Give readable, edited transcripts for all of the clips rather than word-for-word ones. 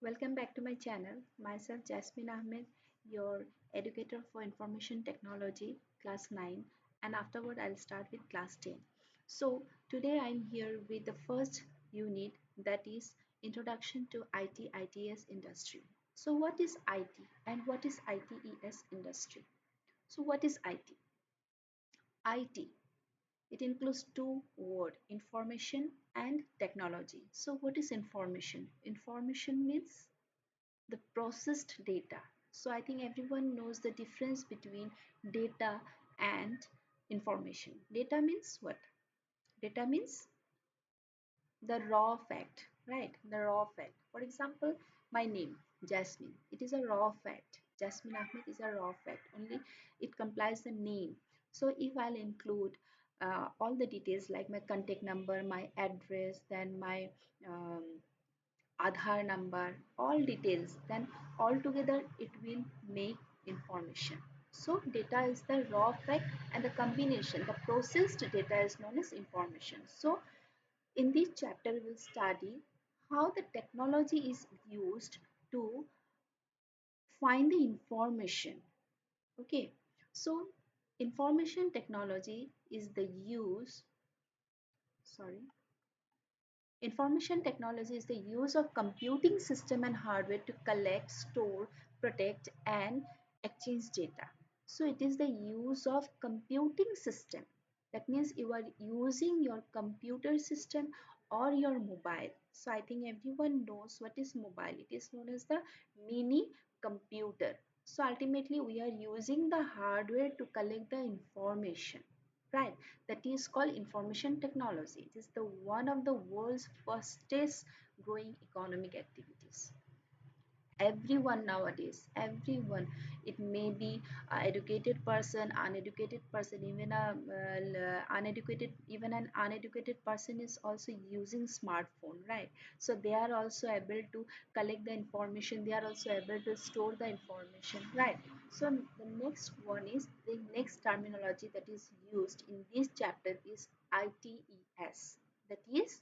Welcome back to my channel. Myself Jasmine Ahmed, your educator for information technology, class 9, and afterward I'll start with class 10. So today I'm here with the first unit, that is Introduction to IT/ITS industry. So what is IT and what is ITES industry? So what is IT? IT, it includes two words, information and technology. So what is information? Information means the processed data. So I think everyone knows the difference between data and information. Data means what? Data means the raw fact, right? The raw fact. For example, my name, Jasmine. It is a raw fact. Jasmine Ahmed is a raw fact. Only it complies the name. So if I'll include all the details like my contact number, my address, then my um, Aadhaar number, all details, then altogether it will make information. So data is the raw fact and the combination, the processed data is known as information. So in this chapter we will study how the technology is used to find the information. Okay, so information technology is the use, sorry, information technology is the use of computing system and hardware to collect, store, protect, and exchange data. So it is the use of computing system. That means you are using your computer system or your mobile. So I think everyone knows what is mobile. It is known as the mini computer. So ultimately we are using the hardware to collect the information, right? That is called information technology. It is the one of the world's fastest growing economic activities. Everyone nowadays, everyone, it may be a educated person, uneducated person, even an uneducated person is also using smartphone, right? So they are also able to collect the information, they are also able to store the information, right? So the next one is the next terminology that is used in this chapter is ITES, that is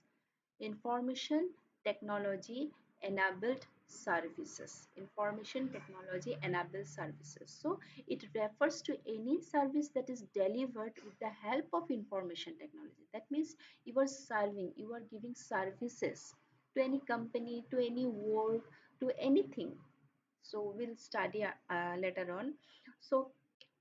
information technology enabled services. Information technology enabled services, so it refers to any service that is delivered with the help of information technology. That means you are serving, you are giving services to any company, to any work, to anything. So we'll study later on. So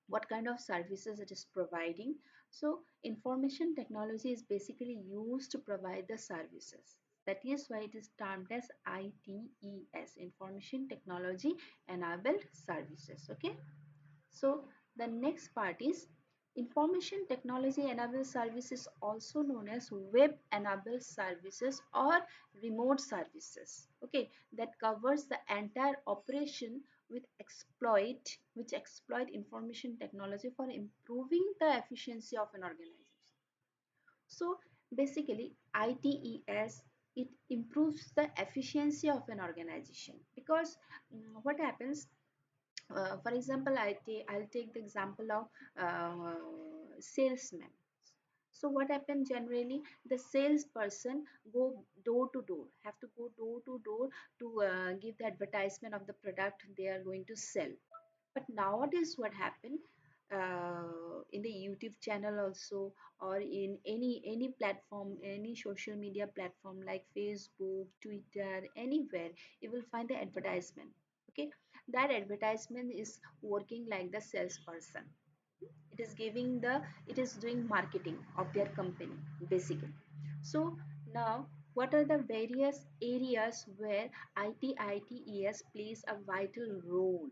what kind of services it is providing? So information technology is basically used to provide the services. That is why it is termed as ITES, information technology enabled services. Okay, so the next part is information technology enabled services, also known as web enabled services or remote services. Okay, that covers the entire operation with which exploit information technology for improving the efficiency of an organization. So basically ITES, it improves the efficiency of an organization because what happens, for example, I'll take the example of salesman. So what happens generally, the salesperson go door to door, have to go door to door to give the advertisement of the product they are going to sell. But nowadays what happened, in the YouTube channel also, or in any platform, any social media platform like Facebook, Twitter, anywhere, you will find the advertisement. Okay, that advertisement is working like the salesperson. It is giving the, it is doing marketing of their company basically. So now what are the various areas where ITES plays a vital role?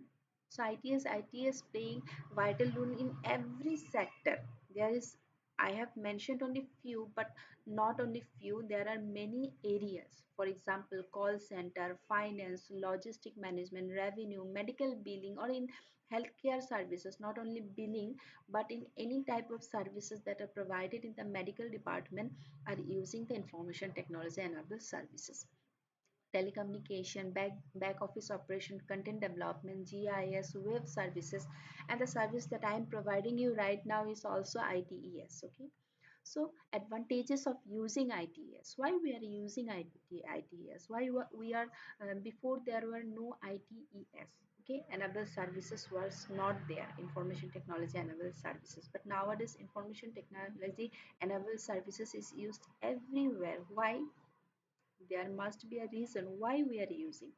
So ITS playing vital role in every sector. There is, I have mentioned only few, but not only few, there are many areas. For example, call center, finance, logistic management, revenue, medical billing, or in healthcare services, not only billing, but in any type of services that are provided in the medical department are using the information technology and other services. Telecommunication, back office operation, content development, GIS, web services, and the service that I am providing you right now is also ITES. Okay, So advantages of using ITS. Why we are using ITS? Why we are before there were no ITES. Okay, enabled services was not there. Information technology enabled services, but nowadays information technology enabled services is used everywhere. Why? There must be a reason why we are using,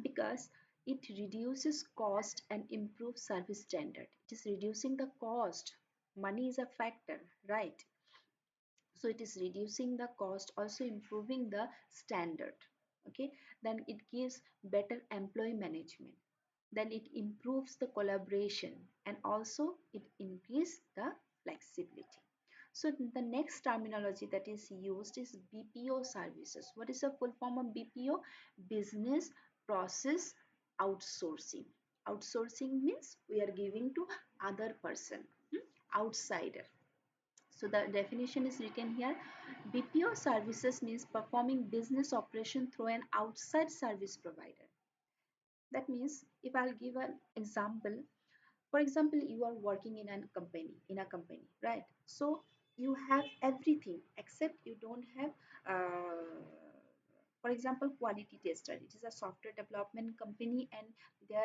because it reduces cost and improves service standard. It is reducing the cost. Money is a factor, right? So it is reducing the cost, also improving the standard. Okay, then it gives better employee management, then it improves the collaboration, and also it increases the flexibility. So the next terminology that is used is BPO services. What is the full form of BPO? Business process outsourcing. Outsourcing means we are giving to other person, outsider. So the definition is written here. BPO services means performing business operation through an outside service provider. That means if I'll give an example, for example, you are working in a company, right? So you have everything except you don't have, for example, quality tester. It is a software development company, and there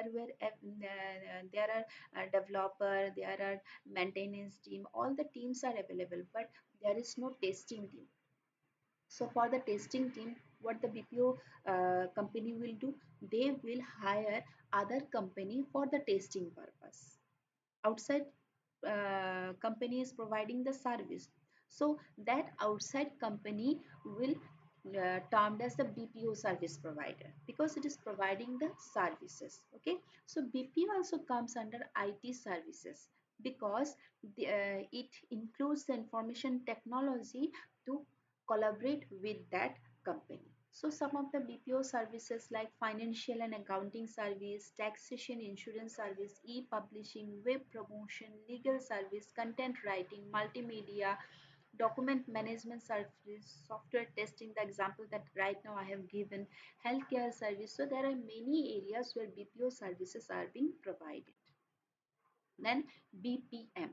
are developer, there are maintenance team, all the teams are available, but there is no testing team. So for the testing team, what the BPO company will do, they will hire other company for the testing purpose. Outside company is providing the service, so that outside company will termed as the BPO service provider, because it is providing the services. Okay, so BPO also comes under IT services, because it includes the information technology to collaborate with that company. So some of the BPO services like financial and accounting service, taxation, insurance service, e-publishing, web promotion, legal service, content writing, multimedia, document management service, software testing, the example that right now I have given, healthcare service. So there are many areas where BPO services are being provided. Then BPM.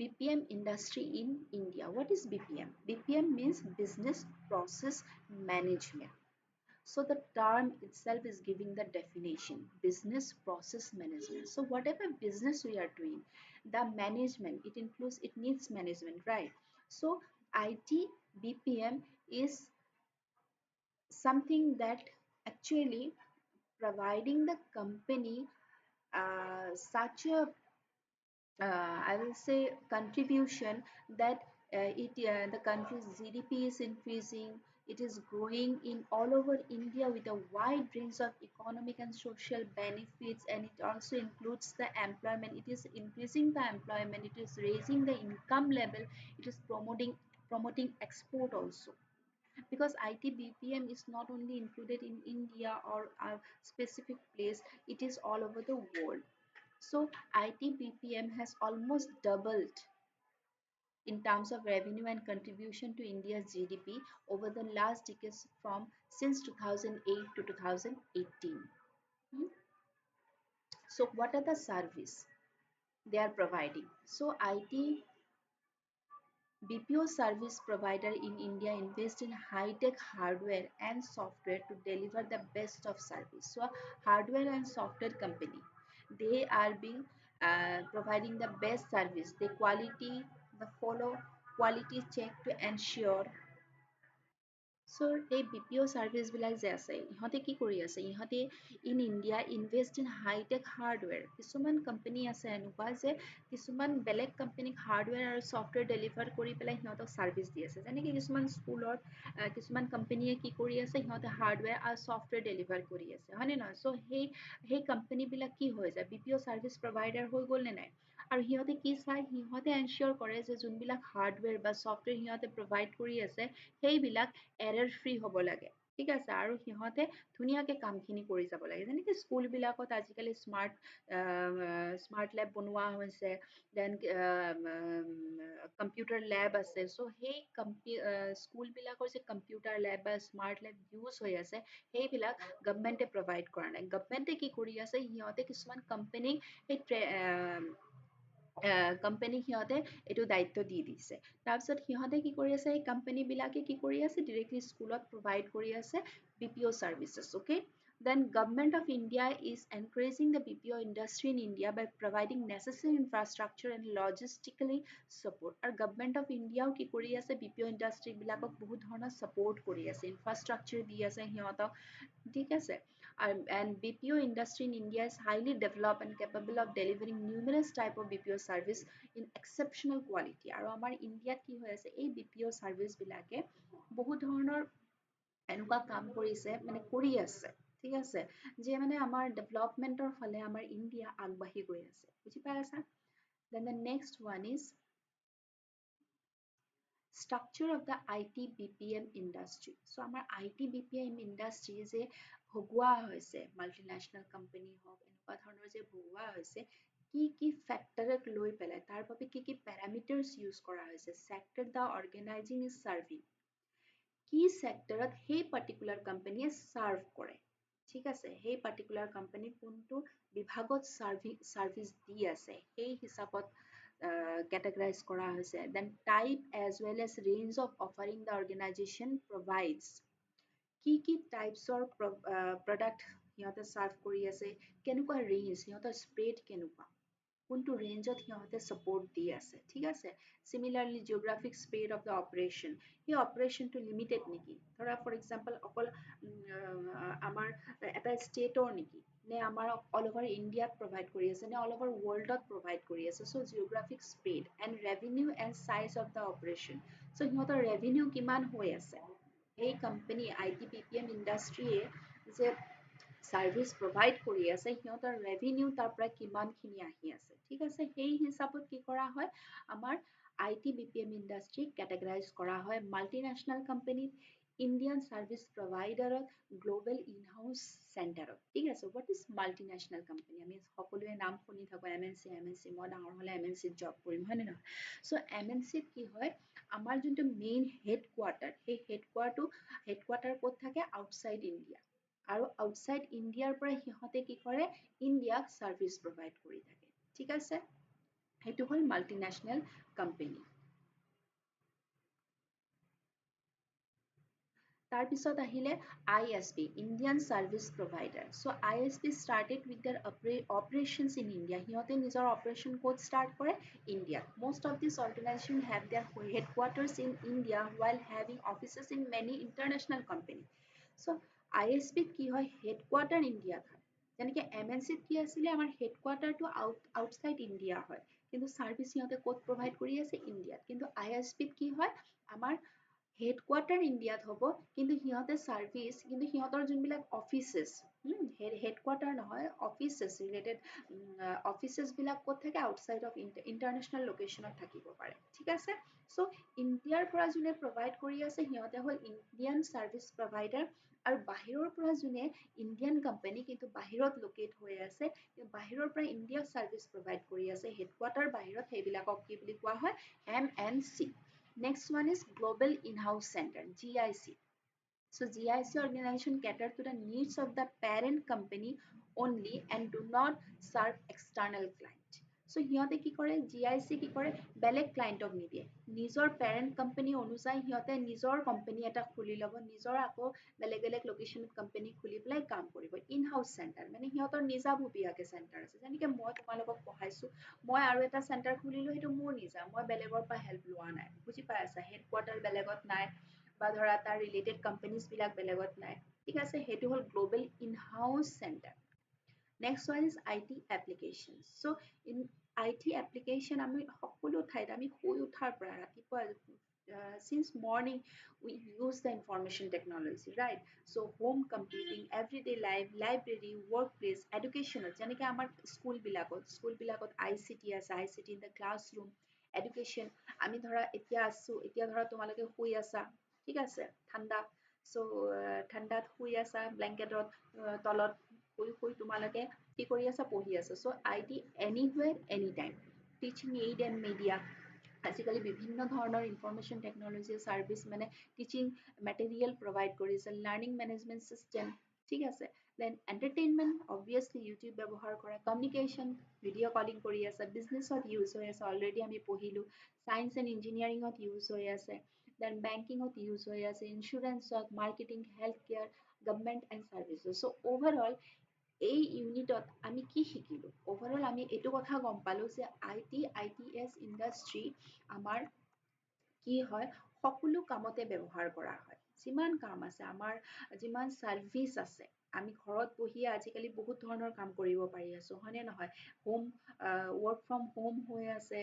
BPM industry in India. What is BPM? BPM means business process management. So the term itself is giving the definition, business process management. So whatever business we are doing, the management, it needs management, right? So IT BPM is something that actually providing the company such a I will say contribution that the country's GDP is increasing. It is growing in all over India with a wide range of economic and social benefits, and it also includes the employment. It is increasing the employment. It is raising the income level. It is promoting export also, because IT BPM is not only included in India or a specific place. It is all over the world. So IT BPM has almost doubled in terms of revenue and contribution to India's GDP over the last decades, from since 2008 to 2018. Hmm. So what are the service they are providing? So IT BPO service provider in India invest in high-tech hardware and software to deliver the best of service. So, hardware and software company, they are being providing the best service. The follow quality check to ensure. So এই BPO service বিলাক যে আছে, ইহঁতে কি কৰি আছে, ইহঁতে in India invest in hitech hardware. কিছুমান কোম্পানী আছে এনেকুৱা যে কিছুমান বেলেগ কোম্পানীক হাৰ্ডৱেৰ আৰু ছফ্টৱেৰ ডেলিভাৰ কৰি পেলাই সিহঁতক চাৰ্ভিচ দি আছে। যেনেকৈ কিছুমান স্কুলত কিছুমান কোম্পানীয়ে কি কৰি আছে, সিহঁতে হাৰ্ডৱেৰ আৰু ছফ্টৱেৰ ডেলিভাৰ কৰি আছে, হয়নে নহয়? চ' সেই কোম্পানীবিলাক কি হৈ যায়, BPO চাৰ্ভিচ প্ৰভাইডাৰ হৈ গ'ল নে নাই? আৰু সিহঁতে কি চায়, সিহঁতে এনচিয়ৰ কৰে যে যোনবিলাক হাৰ্ডৱেৰ বা ছফ্টৱেৰ সিহঁতে প্ৰভাইড কৰি আছে সেইবিলাক এৰৰ ফ্ৰী হ'ব লাগে, ঠিক আছে? আৰু সিহঁতে ধুনীয়াকৈ কামখিনি কৰি যাব লাগে। যেনেকৈ স্কুলবিলাকত আজিকালি স্মাৰ্ট লেব বনোৱা হৈছে, দেন কম্পিউটাৰ লেব আছে। চ' সেই স্কুলবিলাকৰ যে কম্পিউটাৰ লেব বা স্মাৰ্ট লেব ইউজ হৈ আছে, সেইবিলাক গভমেণ্টে প্ৰভাইড কৰা নাই। গভমেণ্টে কি কৰি আছে, সিহঁতে কিছুমান কোম্পানীক সেই কোম্পানী সিহঁতে এইটো দায়িত্ব দি দিছে তাৰপিছত সিহঁতে কি কৰি আছে এই কোম্পানীবিলাকে কি কৰি আছে ডিৰেক্টলি স্কুলত প্ৰভাইড কৰি আছে BPO services okay then government of India is encouraging the BPO industry in India by providing necessary infrastructure and logistically support আৰু government of India কি কৰি আছে BPO industry বিলাকক বহুত ধৰণৰ support কৰি আছে infrastructure দি আছে সিহঁতক ঠিক আছে and BPO industry in India is highly developed and capable of delivering numerous type of BPO service in exceptional quality আৰু আমাৰ ইণ্ডিয়াত কি হৈ আছে এই BPO service বিলাকে বহুত ধৰণৰ এনেকুৱা কাম কৰিছে মানে কৰি আছে ঠিক আছে যে মানে আমাৰ ডেভেলপমেন্টৰ ফালে আমাৰ ইণ্ডিয়া আগবাঢ়ি গৈ আছে বুজি পাই আছা then the next one is structure of the IT BPM industry. So আমাৰ IT BPM industry যে ভগোৱা হৈছে multinational company হওক এনেকুৱা ধৰণৰ যে ভগোৱা হৈছে কি ফেক্টৰক লৈ পেলাই তাৰ বাবে কি parameters use কৰা হৈছে sector the organizing is serving কি sectorত সেই particular company serve কৰে ঠিক আছে সেই particular company কোনটো বিভাগত service দি আছে সেই হিচাপত categorize কৰা হৈছে then type as well as range of offering the organization provides কি types of product সিহঁতে serve কৰি আছে কেনেকুৱা range সিহঁতৰ spread কেনেকুৱা কোনটো ৰেঞ্জত সিহঁতে support দি আছে ঠিক আছে similarly geographic spread of the operation সেই operationটো limited নেকি ধৰা for example অকল আমাৰ এটা ষ্টেটৰ নেকি নে আমাৰ all over ইণ্ডিয়াত provide কৰি আছে নে all over worldত provide কৰি আছে so geographic spread and revenue and size of the operation so সিহঁতৰ revenue কিমান হৈ আছে এই কোম্পানী IT BPM ইণ্ডাষ্ট্ৰীয়ে যে সাৰ্ভিস প্ৰভাইড কৰি আছে সিহঁতৰ ৰেভিনিউ তাৰ পৰা কিমানখিনি আহি আছে ঠিক আছে সেই হিচাপত কি কৰা হয় আমাৰ IT BPM ইণ্ডাষ্ট্ৰী কেটেগৰাইজ কৰা হয় মাল্টিনেশ্যনেল কোম্পানীত ইণ্ডিয়ান সাৰ্ভিস প্ৰভাইডাৰত গ্লোবেল ইন-হাউস চেণ্টাৰত ঠিক আছে হোৱাট ইজ মাল্টিনেশ্যনেল কোম্পানী আমি সকলোৱে নাম শুনি থাকো MNC মই ডাঙৰ হলে MNC জব কৰিম হয় নে নহয় সো MNC কি হয় আমাৰ যোনটো মেইন হেডকোৱাৰ্টাৰ সেই হেডকোৱাৰ্টাৰ ক'ত থাকে আউটসাইড ইণ্ডিয়া আৰু আউটসাইড ইণ্ডিয়াৰ পৰা সিহঁতে কি কৰে ইণ্ডিয়াক সাৰ্ভিস প্ৰভাইড কৰি থাকে ঠিক আছে সেইটো হ'ল মাল্টিনেশ্যনেল কোম্পানী তাৰপিছত আহিলে ISP Indian Service Provider so ISP started with their operations in India সিহঁতে নিজৰ operation ক'ত start কৰে India most of these organizations have their headquarters in India while having offices in many international companies so ISP কি হয় headquarter India হয় যেনেকে MNC কি আছিলে আমাৰ headquarter outside India হয় কিন্তু service সিহঁতে ক'ত provide কৰি আছে India কিন্তু ISP কি হয় আমাৰ হেডকোৱাৰ্টাৰ ইণ্ডিয়াত হ'ব কিন্তু সিহঁতে সাৰ্ভিস কিন্তু সিহঁতৰ যোনবিলাক অফিচেছ হেডকোৱাৰ্টাৰ নহয় অফিচেছ ৰিলেটেড অফিচেছ বিলাক ক'ত থাকে আউটসাইড অফ ইণ্টাৰনেশ্যনেল লোকেশ্যনত থাকিব পাৰে ঠিক আছে চ' ইণ্ডিয়াৰ পৰা যোনে প্ৰভাইড কৰি আছে সিহঁতে হ'ল ইণ্ডিয়ান সাৰ্ভিস প্ৰভাইডাৰ আৰু বাহিৰৰ পৰা যোনে ইণ্ডিয়ান কোম্পানী কিন্তু বাহিৰত লোকেট হৈ আছে বাহিৰৰ পৰা ইণ্ডিয়াক সাৰ্ভিস প্ৰভাইড কৰি আছে হেডকোৱাৰ্টাৰ বাহিৰত সেইবিলাকক কি বুলি কোৱা হয় MNC Next one is Global In-House Center, GIC. So GIC organization cater to the needs of the parent company only and do not serve external client. So সিহঁতে কি কৰে GIC কি কৰে বেলেগ ক্লায়েণ্টক নিদিয়ে নিজৰ পেৰেণ্ট কোম্পানী অনুযায়ী সিহঁতে নিজৰ কোম্পানী এটা খুলি ল'ব নিজৰ আকৌ বেলেগ লোকেশ্যনত কোম্পানী খুলি পেলাই কাম কৰিব ইন হাউচ চেণ্টাৰ মানে সিহঁতৰ নিজাববীয়াকে চেণ্টাৰ আছে যেনেকে মই তোমালোকক পঢ়াইছো মই আৰু এটা চেণ্টাৰ খুলিলো সেইটো মোৰ নিজা মই বেলেগৰ পৰা হেল্প লোৱা নাই বুজি পাই আছা হেডকোৱাৰ্টাৰ বেলেগত নাই বা ধৰা তাৰ ৰিলেটেড কোম্পানীজ বিলাক বেলেগত নাই ঠিক আছে সেইটো হ'ল global in-house centre Next one is IT applications. So in IT application আমি সকলো ঠাইত আমি শুই উঠাৰ পৰা ৰাতিপুৱা since morning we use the information technology right so home computing everyday life library workplace education যেনেকে আমাৰ স্কুলবিলাকত ICT আছে ICT in the classroom education আমি ধৰা এতিয়া ধৰা তোমালোকে শুই আছা ঠিক আছে ঠাণ্ডা so ঠাণ্ডাত শুই আছা ব্লেংকেটত তলত শুই তোমালোকে কি কৰি আছা পঢ়ি আছা so IT anywhere anytime teaching aid and media আজিকালি বিভিন্ন ধৰণৰ ইনফৰমেশ্যন টেকনলজি সাৰ্ভিস মানে টিচিং মেটেৰিয়েল প্ৰভাইড কৰিছে লাৰ্নিং মেনেজমেন্ট সিস্টেম ঠিক আছে দেন এণ্টাৰটেইনমেণ্ট অবভিয়াছলি ইউটিউব ব্যৱহাৰ কৰা, কমিউনিকেশ্যন ভিডিঅ' কলিং কৰি আছে, বিজনেছত ইউজ হৈ আছে অলৰেডি আমি পঢ়িলোঁ, ছায়েন্স এণ্ড ইঞ্জিনিয়াৰিঙত ইউজ হৈ আছে, দেন বেংকিঙত ইউজ হৈ আছে, ইঞ্চুৰেঞ্চত, marketing, health care, government and services. So' overall এই ইউনিটত আমি কি শিকিলোঁ? অভাৰঅল আমি এইটো কথা গম পালোঁ যে ITS ইণ্ডাষ্ট্ৰী আমাৰ কি হয় সকলো কামতে ব্যৱহাৰ কৰা হয়। যিমান কাম আছে আমাৰ, যিমান ছাৰ্ভিচ আছে, আমি ঘৰত বহিয়ে আজিকালি বহুত ধৰণৰ কাম কৰিব পাৰি আছোঁ, হয়নে নহয়? ৱৰ্ক ফ্ৰম হোম হৈ আছে,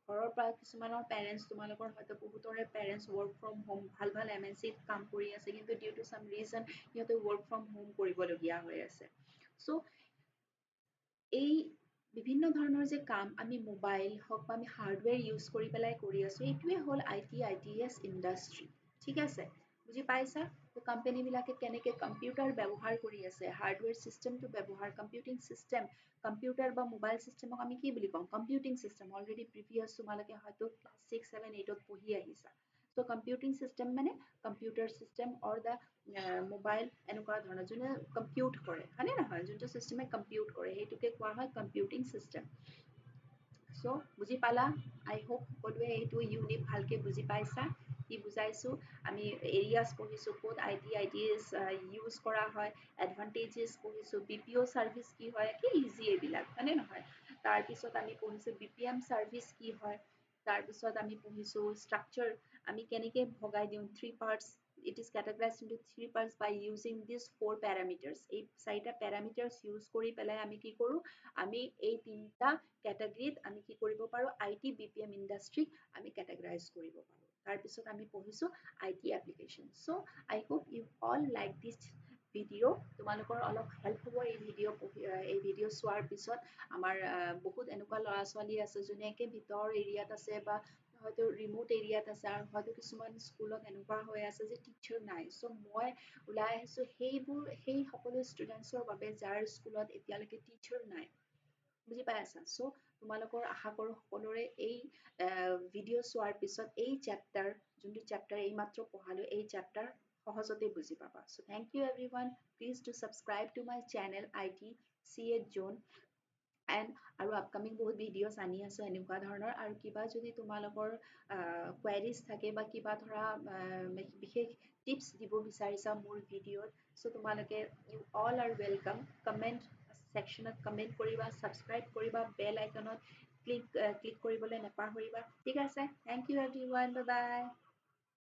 ঘৰৰ পৰা কিছুমানৰ পেৰেণ্টছ, তোমালোকৰ হয়তো বহুতৰে পেৰেণ্টছ ৱৰ্ক ফ্ৰম হোম, ভাল ভাল MNCত কাম কৰি আছে, কিন্তু ডিউ টু চাম ৰিজন সিহঁতে ৱৰ্ক ফ্ৰম হোম কৰিবলগীয়া হৈ আছে। চ' এই বিভিন্ন ধৰণৰ যে কাম আমি মোবাইল হওক বা আমি হাৰ্ডৱেৰ ইউজ কৰি পেলাই কৰি আছোঁ, এইটোৱে হ'ল ITS ইণ্ডাষ্ট্ৰী। ঠিক আছে, বুজি পাইছা? কোম্পানীবিলাকে কেনেকৈ কম্পিউটাৰ ব্যৱহাৰ কৰি আছে, হাৰ্ডৱেৰ চিষ্টেমটো ব্যৱহাৰ, কম্পিউটিং চিষ্টেম, কম্পিউটাৰ বা মোবাইল চিষ্টেমক আমি কি বুলি কওঁ? Computing system. অলৰেডি প্ৰিভিয়াছ তোমালোকে হয়তো ক্লাছ 6, 7, 8ত পঢ়ি আহিছা। চ' কম্পিউটিং চিষ্টেম মানে computer system or the mobile, এনেকুৱা ধৰণৰ যোনে কম্পিউট কৰে, হয়নে নহয়? যোনটো চিষ্টেমে কম্পিউট কৰে সেইটোকে কোৱা হয় কম্পিউটিং চিষ্টেম। চ' বুজি পালা? আই হোপ সকলোৱে এইটো ইউনিট ভালকে বুজি পাইছা। কি বুজাইছোঁ? আমি এৰিয়াছ পঢ়িছোঁ, ক'ত ITS ইউজ কৰা হয়, এডভান্টেজেছ পঢ়িছোঁ, BPO ছাৰ্ভিচ কি হয়, কি ইজি এইবিলাক, হয়নে নহয়? তাৰপিছত আমি পঢ়িছোঁ BPM ছাৰ্ভিচ কি হয়, তাৰপিছত আমি পঢ়িছোঁ ষ্ট্ৰাকচাৰ, আমি কেনেকৈ ভগাই দিওঁ, 3 parts, it is categorized into 3 parts by using these 4 parameters. এই 4টা parameters ইউজ কৰি পেলাই আমি কি কৰোঁ, আমি এই 3টা কেটেগৰীত আমি কি কৰিব পাৰোঁ, IT BPM ইণ্ডাষ্ট্ৰীক আমি কেটেগৰাইজ কৰিব পাৰোঁ। তাৰপিছত আমি পঢ়িছোঁ IT application. So' I hope you all like this video'. তোমালোকৰ অলপ হেল্প হ'ব এই ভিডিঅ' চোৱাৰ পিছত। আমাৰ বহুত এনেকুৱা ল'ৰা ছোৱালী আছে যোনে ভিতৰ এৰিয়াত আছে বা হয়তো ৰিম'ট এৰিয়াত আছে, আৰু হয়তো কিছুমান স্কুলত এনেকুৱা হৈ আছে যে টিচাৰ নাই। চ' মই ওলাই আহিছোঁ সেই সকলো ষ্টুডেণ্টছৰ বাবে যাৰ স্কুলত এতিয়ালৈকে টিচাৰ নাই। বুজি পাই আছা? চ' তোমালোকৰ আশা কৰোঁ সকলোৰে এই ভিডিঅ' চোৱাৰ পিছত এই চেপ্টাৰ, যোনটো চেপ্টাৰ এইমাত্ৰ পঢ়ালোঁ, এই চেপ্টাৰ সহজতে বুজি পাবা। So' thank you everyone. Please to subscribe to my channel ITCS-ZONE। And আৰু আপকামিং বহুত ভিডিঅ'ছ আনি আছোঁ এনেকুৱা ধৰণৰ। আৰু কিবা যদি তোমালোকৰ কুৱেৰিজ থাকে বা কিবা ধৰা বিশেষ টিপছ দিব বিচাৰিছা মোৰ ভিডিঅ'ত, চ' তোমালোকে you all are welcome. Comment ছেকশ্যনত কমেণ্ট কৰিবা, ছাবস্ক্ৰাইব কৰিবা, বেল আইকনত ক্লিক কৰিবলৈ নাপাহৰিবা। ঠিক আছে, thank you everyone, bye by.